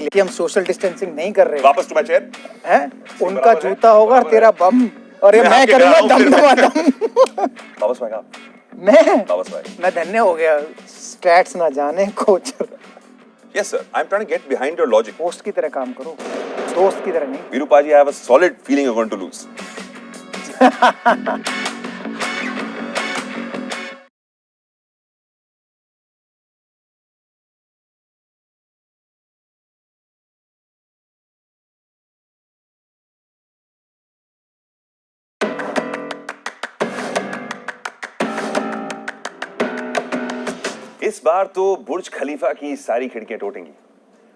कि हम social distancing नहीं कर रहे। वापस टू माय चेयर हैं? उनका जूता होगा और तेरा बम, और ये मैं करूंगा दम दम। वापस भाई आप। मैं धन्य हो गया। स्टैट्स ना जाने coach. Yes sir, I'm trying to get behind your logic. Host की तरह काम करो, दोस्त की तरह नहीं। Virupaji, I have a solid feeling you're going to lose. इस बार तो बुर्ज खलीफा की सारी खिड़कियां टूटेंगी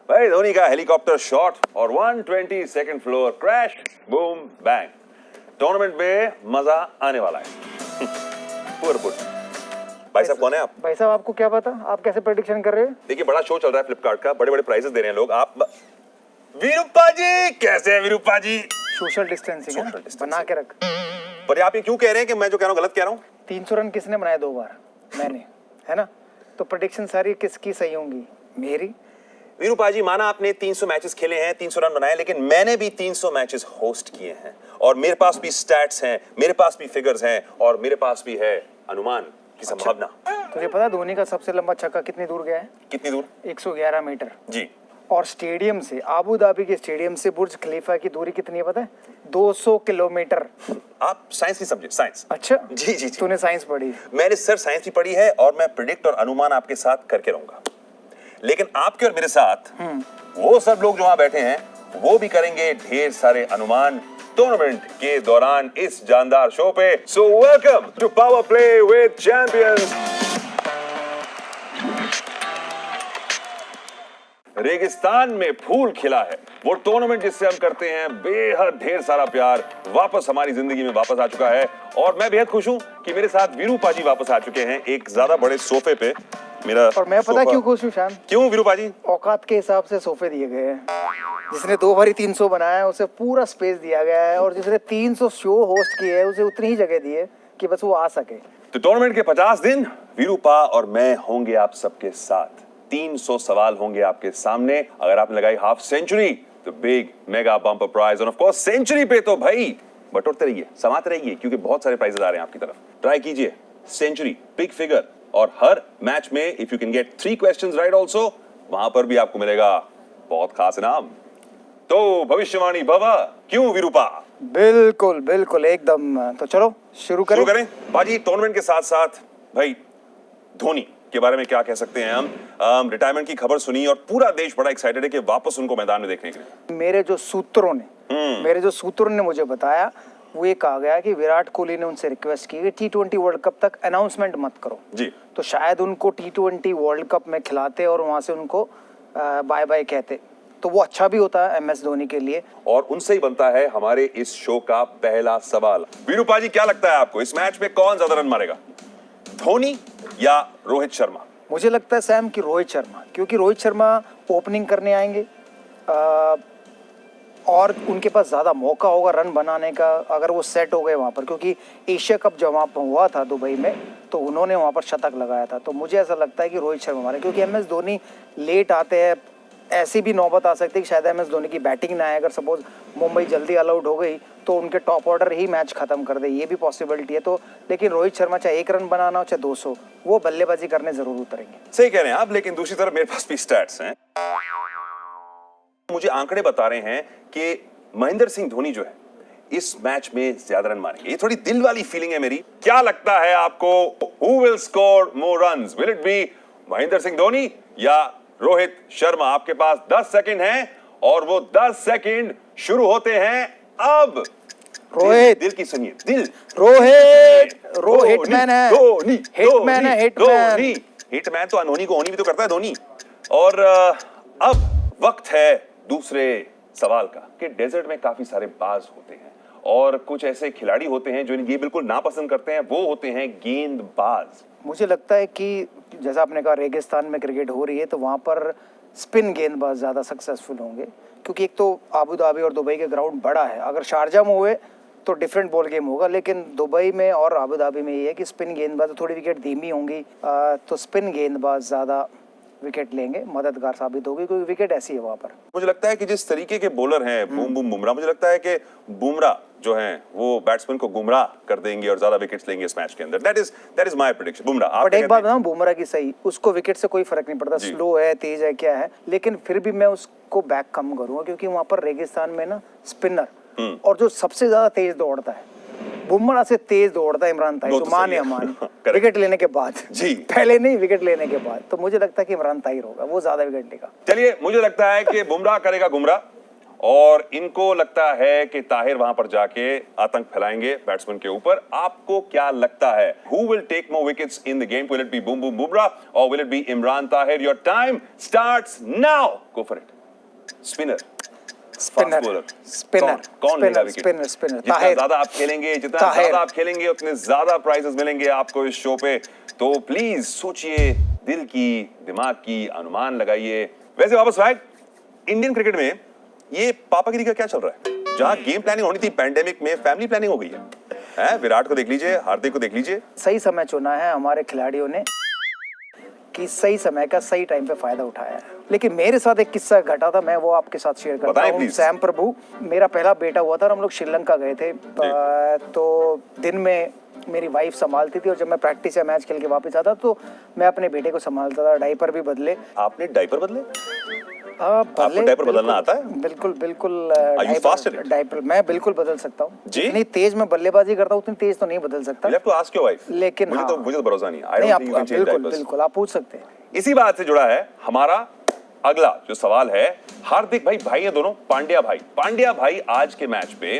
भाई। धोनी का हेलीकॉप्टर शॉट और 122nd floor crash, boom bang. Tournament में मजा आने वाला है। Poor put. भाई साहब कौन है आप? भाई साहब आपको क्या पता, आप कैसे प्रेडिक्शन कर रहे हैं? देखिए बड़ा शो चल रहा है फ्लिपकार्ट का, बड़े बड़े प्राइजेस दे रहे हैं लोग। आप वीरूपा जी कैसे हैं? वीरूपा जी सोशल डिस्टेंसिंग बना के रख। पर आप ये क्यों कह रहे हैं कि मैं जो कह रहा हूँ गलत कह रहा हूँ? 300 रन किसने बनाए 2 बार? मैंने, है ना? तो प्रेडिक्शन सारी किसकी सही होंगी? मेरी। वीरूपा जी माना आपने 300 मैचेस खेले हैं, 300 रन बनाए, लेकिन मैंने भी 300 मैचेस होस्ट किए हैं और मेरे पास भी स्टैट्स हैं, मेरे पास भी फिगर्स हैं और मेरे पास भी है अनुमान की संभावना। तुझे पता धोनी का सबसे लंबा छक्का कितनी दूर गया है? कितनी दूर? 111 मीटर जी। और स्टेडियम से, आबू धाबी के स्टेडियम से बुर्ज खलीफा की दूरी कितनी है पता है? 200 किलोमीटर। आप साइंस नहीं समझे? साइंस। अच्छा जी जी जी। तूने साइंस पढ़ी? मैंने सर साइंस भी पढ़ी है और मैं प्रेडिक्ट और अनुमान आपके साथ करके रहूंगा, लेकिन आपके और मेरे साथ वो सब लोग जो वहां बैठे हैं वो भी करेंगे ढेर सारे अनुमान टूर्नामेंट के दौरान इस जानदार शो पे। So welcome to power play with champions. रेगिस्तान में फूल खिला है, वो टूर्नामेंट जिससे हम करते हैं बेहद ढेर सारा प्यार, वापस हमारी जिंदगी में वापस आ चुका है और मैं बेहद खुश हूं कि मेरे साथ वीरूपा जी वापस आ चुके हैं एक ज्यादा बड़े सोफे पे। मेरा और मैं पता क्यों खुश हूं शाम? क्यों वीरूपा जी? औकात के हिसाब से सोफे दिए गए हैं। जिसने 2 बारी 300 बनाया है उसे पूरा स्पेस दिया गया है और जिसने 300 शो होस्ट किए है उसे उतनी ही जगह दी है कि बस वो आ सके। तो टूर्नामेंट के 50 दिन वीरूपा और मैं होंगे आप सबके साथ। 300 सवाल होंगे आपके सामने। अगर आपने लगाई हाफ सेंचुरी तो बिग मेगा बम्पर प्राइज, और ऑफ कोर्स सेंचुरी पे तो भाई बटोरते रहिए, समाते रहिए, क्योंकि बहुत सारे प्राइजेस आ रहे हैं आपकी तरफ। ट्राई कीजिए सेंचुरी, बिग फिगर, और हर मैच में if you can get 3 questions right also, वहां पर भी आपको मिलेगा बहुत खास इनाम। तो भविष्यवाणी भवा, क्यों वीरूपा? बिल्कुल बिल्कुल एकदम। तो चलो शुरू करें। बाजी टूर्नामेंट के साथ साथ भाई धोनी के बारे में क्या कह सकते हैं हम? रिटायरमेंट की खबर सुनी और पूरा देश बड़ा एक्साइटेड है कि वापस उनको मैदान में देखने के लिए। मेरे जो सूत्रों ने मुझे बताया वो ये कहा गया कि विराट कोहली ने उनसे रिक्वेस्ट की कि T20 वर्ल्ड कप तक अनाउंसमेंट मत करो जी। तो शायद उनको T20 वर्ल्ड कप में खिलाते और वहां से उनको बाय बाय कहते, तो वो अच्छा भी होता है MS धोनी के लिए। और उनसे ही बनता है हमारे इस शो का पहला सवाल। वीरूपा जी क्या लगता है आपको, इस मैच में कौन ज्यादा रन मारेगा, धोनी या रोहित शर्मा? मुझे लगता है सैम कि रोहित शर्मा, क्योंकि रोहित शर्मा ओपनिंग करने आएंगे और उनके पास ज़्यादा मौका होगा रन बनाने का अगर वो सेट हो गए वहाँ पर, क्योंकि एशिया कप जब वहाँ पर हुआ था दुबई में तो उन्होंने वहाँ पर शतक लगाया था। तो मुझे ऐसा लगता है कि रोहित शर्मा मारे, क्योंकि MS धोनी लेट आते हैं, ऐसी भी नौबत आ सकती है कि शायद MS धोनी की बैटिंग ना आए। अगर सपोज मुंबई जल्दी ऑल आउट हो गई तो उनके टॉप ऑर्डर ही मैच खत्म कर दे, ये भी पॉसिबिलिटी है। तो लेकिन रोहित शर्मा चाहे 1 रन बनाना हो चाहे 200, वो बल्लेबाजी करने जरूर उतरेंगे। सही कह रहे हैं आप, लेकिन दूसरी तरफ मेरे पास भी स्टैट्स हैं। मुझे आंकड़े बता रहे हैं कि महेंद्र सिंह धोनी जो है इस मैच में ज्यादा रन मारेंगे। ये थोड़ी दिल वाली फीलिंग है मेरी। क्या लगता है आपको, who will score more runs? Will it B Mahendra Singh Dhoni या रोहित शर्मा? आपके पास 10 सेकंड हैं और वो 10 सेकंड शुरू होते हैं अब। रोहित, दिल की सुनिए, दिल। हिटमैन है, हिटमैन तो अनहोनी को होनी भी तो करता है धोनी। और अब वक्त है दूसरे सवाल का कि डेजर्ट में काफी सारे बाज होते हैं और कुछ ऐसे खिलाड़ी होते हैं जो ये बिल्कुल नापसंद करते हैं, वो होते हैं गेंदबाज। मुझे लगता है कि जैसा आपने कहा रेगिस्तान में क्रिकेट हो रही है तो वहाँ पर स्पिन गेंदबाज ज़्यादा सक्सेसफुल होंगे, क्योंकि एक तो आबू धाबी और दुबई के ग्राउंड बड़ा है। अगर शारजा में हुए तो डिफरेंट बॉल गेम होगा, लेकिन दुबई में और आबू धाबी में ये है कि स्पिन गेंदबाज, थोड़ी विकेट धीमी होंगी, तो स्पिन गेंदबाज ज़्यादा विकेट लेंगे, मददगार साबित होगी क्योंकि विकेट ऐसी है वहां पर। मुझे लगता है कि जिस तरीके के बॉलर हैं बूम बूम बुमराह, मुझे लगता है कि बुमराह जो हैं वो बैट्समैन को गुमराह कर देंगे और ज्यादा विकेट्स लेंगे इस मैच के अंदर। That is my prediction. Bumrah, but एक बात बताऊं, बुमराह की सही, उसको विकेट से कोई फर्क नहीं पड़ता, स्लो है, तेज है, क्या है, लेकिन फिर भी मैं उसको बैक कम करूंगा क्योंकि वहां पर रेगिस्तान में ना स्पिनर और जो सबसे ज्यादा तेज दौड़ता है, बुमराह से तेज दौड़ता है इमरान ताहिर, तो मान या मान विकेट लेने के बाद जी, पहले नहीं, विकेट लेने के बाद, तो मुझे लगता है कि इमरान ताहिर होगा, वो ज्यादा विकेट लेगा। चलिए, मुझे लगता है कि बुमराह करेगा गुमराह और इनको लगता है कि ताहिर वहां पर जाके आतंक फैलाएंगे बैट्समैन के ऊपर। आपको क्या लगता है, who will take more wickets in the game? Will it be boom boom Bumrah और will it be Imran Tahir? Your time starts now, go for it. Spinner, कौन लेगा विकेट? जितना ज्यादा आप खेलेंगे, उतने ज्यादा प्राइजेस मिलेंगे आपको इस शो पे। तो प्लीज सोचिए, दिल की, दिमाग की, अनुमान लगाइए। वैसे वापस बैक इंडियन क्रिकेट में ये पापागिरी का क्या चल रहा है? जहां गेम प्लानिंग होनी थी पैंडेमिक में, फैमिली प्लानिंग हो गई है। विराट को देख लीजिए, हार्दिक को देख लीजिए। सही समय चुना है हमारे खिलाड़ियों ने कि सही समय का सही टाइम पे फायदा उठाया है। लेकिन मेरे साथ एक किस्सा घटा था, मैं वो आपके साथ शेयर करता हूँ। सैम प्रभु, मेरा पहला बेटा हुआ था और हम लोग श्रीलंका गए थे, तो दिन में मेरी वाइफ संभालती थी और जब मैं प्रैक्टिस या मैच खेल के वापस आता तो मैं अपने बेटे को संभालता था। डायपर भी बदले। आपने डायपर बदले? आपको डायपर बदलना आता है? बिल्कुल डायपर मैं बिल्कुल बदल सकता हूँ। जितनी तेज मैं बल्लेबाजी करता हूँ उतनी तेज तो नहीं बदल सकता। लेकिन मुझे तो भरोसा नहीं है। बिल्कुल आप पूछ सकते हैं। इसी बात से जुड़ा है हमारा अगला जो सवाल है। हार्दिक भाई है दोनों, पांड्या भाई आज के मैच पे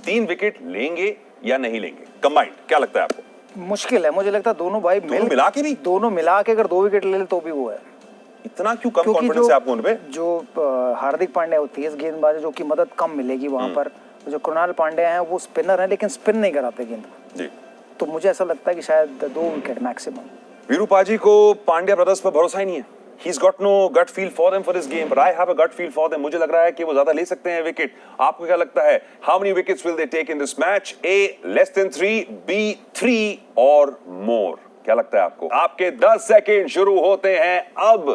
3 विकेट लेंगे या नहीं लेंगे कंबाइंड? क्या लगता है आपको? मुश्किल है, मुझे लगता है दोनों भाई दोनों मिला के अगर 2 विकेट ले ले तो भी वो है। इतना क्यों कम कॉन्फिडेंस है आपको उनपे? जो हार्दिक पांड्या वो तेज गेंदबाज है, जो की मदद कम मिलेगी वहां पर। जो कृणाल पांड्या है वो स्पिनर है लेकिन स्पिन नहीं कराते गेंद जी। तो मुझे ऐसा लगता है कि शायद 2 विकेट मैक्सिमम। वीरूपा जी को पांड्या ब्रदर्स पर भरोसा ही नहीं है। He's got no gut feel for them for this game, but I have a gut feel for them. मुझे लग रहा है कि वो ज्यादा ले सकते हैं विकेट। आपको क्या लगता है? How many wickets will they take in this match? A less than 3, B 3 or more? क्या लगता है आपको? आपके 10 सेकंड शुरू होते हैं अब।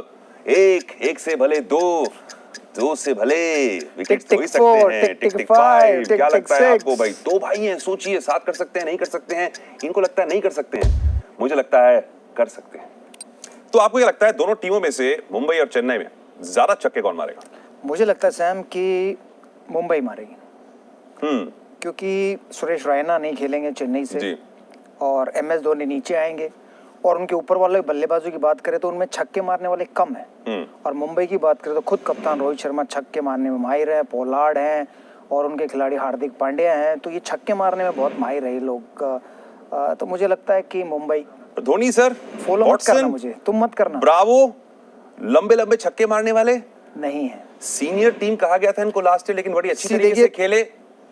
एक से भले 2 से भले विकेट हो ही सकते हैं। टिक 5। क्या लगता है आपको भाई? 2 भाई हैं, सोचिए, साथ कर सकते हैं, नहीं कर सकते हैं? इनको लगता है नहीं कर सकते हैं, मुझे लगता है कर सकते हैं। तो आपको क्या लगता है दोनों टीमों में से मुंबई और चेन्नई में ज्यादा छक्के कौन मारेगा? मुझे लगता है सैम कि मुंबई मारेगी। क्योंकि सुरेश रैना नहीं खेलेंगे चेन्नई से जी। और MS धोनी नीचे आएंगे और उनके ऊपर वाले बल्लेबाजों की बात करें तो उनमें छक्के मारने वाले कम हैं। और मुंबई की बात करें तो खुद कप्तान रोहित शर्मा छक्के मारने में माहिर है, पोलार्ड हैं और उनके खिलाड़ी हार्दिक पांड्या हैं, तो ये छक्के मारने में बहुत माहिर है ये लोग। तो मुझे लगता है कि मुंबई। धोनी सर फॉलो मत करना मुझे, तुम मत करना। ब्रावो लंबे छक्के मारने वाले नहीं है। सीनियर टीम कहा गया था इनको लास्ट ईयर, लेकिन बड़ी अच्छी तरीके से खेले।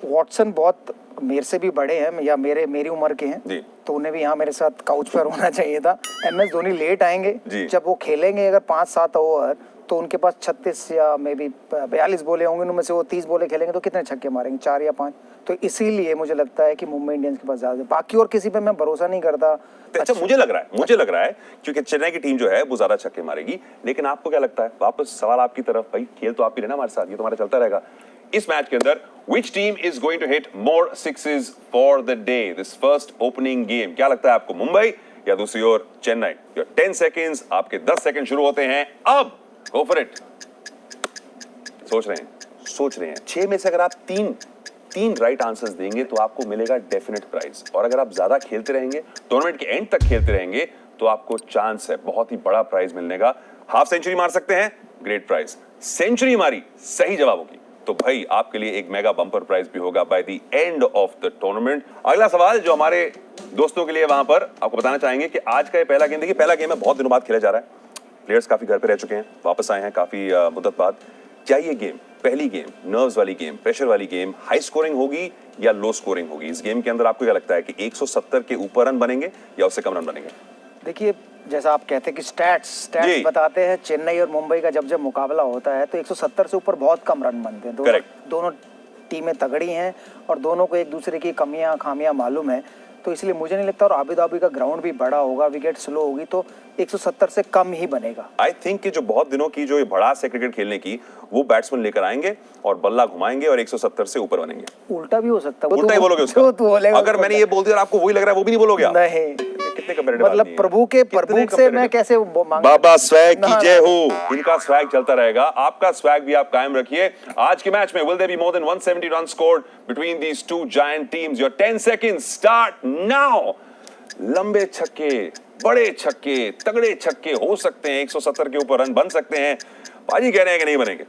वॉटसन बहुत मेरे से भी बड़े हैं या मेरी उम्र के हैं, तो उन्हें भी यहाँ मेरे साथ काउच पर होना चाहिए था। MS धोनी लेट आएंगे, जब वो खेलेंगे अगर 5-7 ओवर तो उनके पास 36 या मे बी 42 बोले होंगे, उनमें से वो 30 बोले खेलेंगे तो कितने छक्के मारेंगे? 4 या 5। तो इसीलिए मुझे लगता है कि मुंबई इंडियंस के पास ज्यादा, बाकी और किसी पे मैं भरोसा नहीं करता। अच्छा, मुझे लग रहा है क्योंकि चेन्नई की टीम जो है वो ज्यादा छक्के मारेगी। लेकिन आपको क्या लगता है? वापस सवाल आपकी तरफ, भाई खेल तो आप ही रहना हमारे साथ, ये तो हमारा चलता रहेगा। इस मैच के अंदर which team is going to hit more sixes for the day this first opening game? क्या लगता है आपको, मुंबई या दूसरी ओर चेन्नई? Your 10 seconds, आपके 10 सेकंड शुरू होते हैं अब। Go for it। सोच रहे हैं 6 में से अगर आप तीन राइट आंसर्स देंगे तो आपको मिलेगा डेफिनेट प्राइज, और अगर आप ज्यादा खेलते रहेंगे, टूर्नामेंट के एंड तक खेलते रहेंगे, तो आपको चांस है बहुत ही बड़ा प्राइज मिलने का। हाफ सेंचुरी मार सकते हैं, ग्रेट प्राइज। सेंचुरी मारी सही जवाबों की तो भाई आपके लिए एक मेगा बम्पर प्राइज भी होगा by the end of the tournament. अगला सवाल जो हमारे दोस्तों के लिए वहां पर आपको बताना चाहेंगे कि आज का ये पहला गेम, देखिए पहला गेम है, बहुत दिनों बाद खेला जा रहा है, प्लेयर्स काफी घर पे रह चुके हैं, वापस आए हैं काफी मुद्दत बाद। क्या ये गेम, पहली गेम, नर्व्स वाली गेम, प्रेशर वाली गेम, हाई स्कोरिंग होगी या लो स्कोरिंग होगी? इस गेम के अंदर आपको क्या लगता है कि 170 के ऊपर रन बनेंगे या उससे कम रन बनेंगे? देखिए, जैसा आप कहते हैं कि स्टैट्स बताते हैं, चेन्नई और मुंबई का जब मुकाबला होता है तो 170 से ऊपर बहुत कम रन बनते हैं। दोनों टीमें तगड़ी हैं और दोनों को एक दूसरे की कमियां खामियां मालूम है। तो इसलिए मुझे नहीं लगता, और अबू धाबी का ग्राउंड भी बड़ा होगा, विकेट स्लो होगी, तो 170 से कम ही बनेगा। आई थिंक कि जो बहुत दिनों की जो ये भड़ास है क्रिकेट खेलने की, वो बैट्समैन लेकर आएंगे और बल्ला घुमाएंगे और 170 से ऊपर बनेंगे। उल्टा भी हो सकता है। उल्टा ही बोलोगे उसका? अगर मैंने ये बोल दिया और आपको वही लग रहा है, वो भी नहीं बोलोगे आप? नहीं, कितने कंपैरेटिव मतलब प्रभु से मैं कैसे बाबा स्वैग की जय हो। इनका स्वैग चलता रहेगा, आपका स्वैग भी आप कायम रखिए। आज के मैच में will there be more than 170 run scored between these two giant teams? Your 10 seconds start now. लंबे छक्के, बड़े छक्के, तगड़े छक्के हो सकते हैं, 170 के ऊपर रन बन सकते हैं। पाजी कह रहे हैं कि नहीं बनेंगे।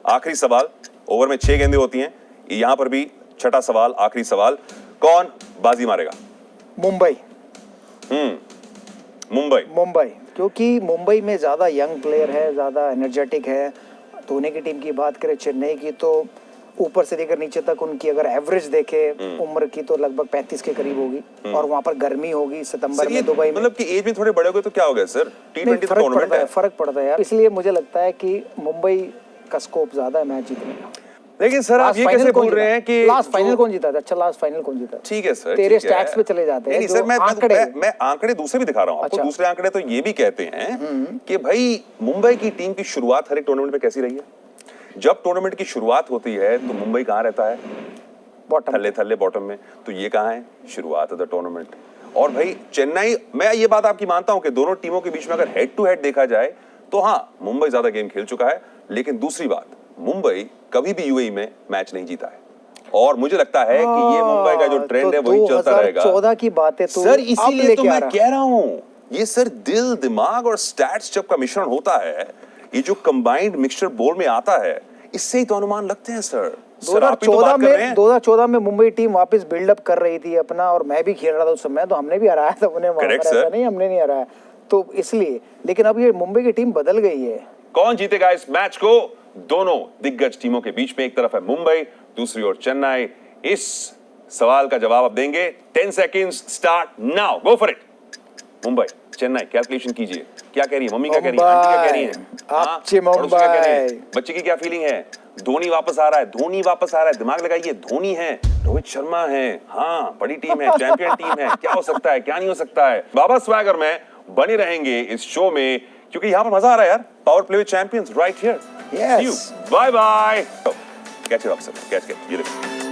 आखिरी सवाल, ओवर में 6 गेंदें होती हैं, यहां पर भी छठा सवाल, आखिरी सवाल, कौन बाजी मारेगा? मुंबई। मुंबई, क्योंकि मुंबई में ज्यादा यंग प्लेयर है, ज्यादा एनर्जेटिक है। धोनी की टीम की बात करें, चेन्नई की, तो ऊपर से लेकर नीचे तक उनकी अगर एवरेज देखे उम्र की तो लगभग 35 के करीब होगी, और वहां पर गर्मी होगी सितंबर में दुबई में। मतलब कि एज में थोड़े बड़े हो गए तो क्या हो गया सर? T20 टूर्नामेंट है, फर्क पड़ता है यार। इसलिए मुझे लगता है कि मुंबई का स्कोप ज्यादा है मैच जीतने का। लेकिन सर आप ये कैसे बोल रहे हैं कि लास्ट फाइनल कौन जीता था? अच्छा, लास्ट फाइनल कौन जीता? ठीक है सर, तेरे स्टैट्स पे चले जाते हैं। नहीं सर, मैं आंकड़े दूसरे भी दिखा रहा हूँ आपको। अच्छा। दूसरे आंकड़े तो ये भी कहते हैं कि भाई मुंबई की टीम की शुरुआत हर एक टूर्नामेंट में कैसी रही है? जब टूर्नामेंट की शुरुआत होती है तो मुंबई कहाँ रहता है? बॉटम, थल्ले बॉटम में। तो ये कहाँ है? शुरुआत है द टूर्नामेंट। और भाई चेन्नई, मैं ये बात आपकी मानता हूं कि दोनों टीमों के बीच में अगर हेड टू हेड देखा जाए तो हाँ, मुंबई ज्यादा गेम खेल चुका है। लेकिन दूसरी बात, मुंबई कभी भी यूएई में मैच नहीं जीता है, और मुझे लगता है कि ये मुंबई का जो ट्रेंड है वही चलता रहेगा। 2014 की बातें तो सर इसीलिए तो मैं कह रहा हूं, ये सर दिल, दिमाग और स्टैट्स जब का मिश्रण होता है, ये जो कंबाइंड मिक्सचर बोल में आता है, इससे ही तो अनुमान लगते हैं सर। 2014 में मुंबई टीम वापस बिल्डअप कर रही थी अपना, और मैं भी खेल रहा था उस समय, तो हमने भी हराया था उन्हें। ऐसा नहीं हमने नहीं हराया, तो इसलिए। लेकिन अब ये मुंबई की टीम बदल गई है। कौन जीतेगा इस मैच को? दोनों दिग्गज टीमों के बीच में, एक तरफ है मुंबई, दूसरी ओर चेन्नई। इस सवाल का जवाब आप देंगे। 10 seconds start now, go for it. Mumbai, Chennai, calculation कीजिए। क्या कह रही है मम्मी, क्या कह रही है आंटी, क्या कह रही है? बच्चे की क्या फीलिंग है? धोनी वापस आ रहा है, धोनी वापस आ रहा है, दिमाग लगाइए। धोनी है, रोहित शर्मा है, हाँ बड़ी टीम है, चैंपियन टीम है। क्या हो सकता है, क्या नहीं हो सकता है? बाबा स्वैग और मैं बने रहेंगे इस शो में, क्योंकि यहाँ पर मजा आ रहा है यार। Power play with champions right here. Yes. Bye bye. Catch it up sir, catch ये देखो।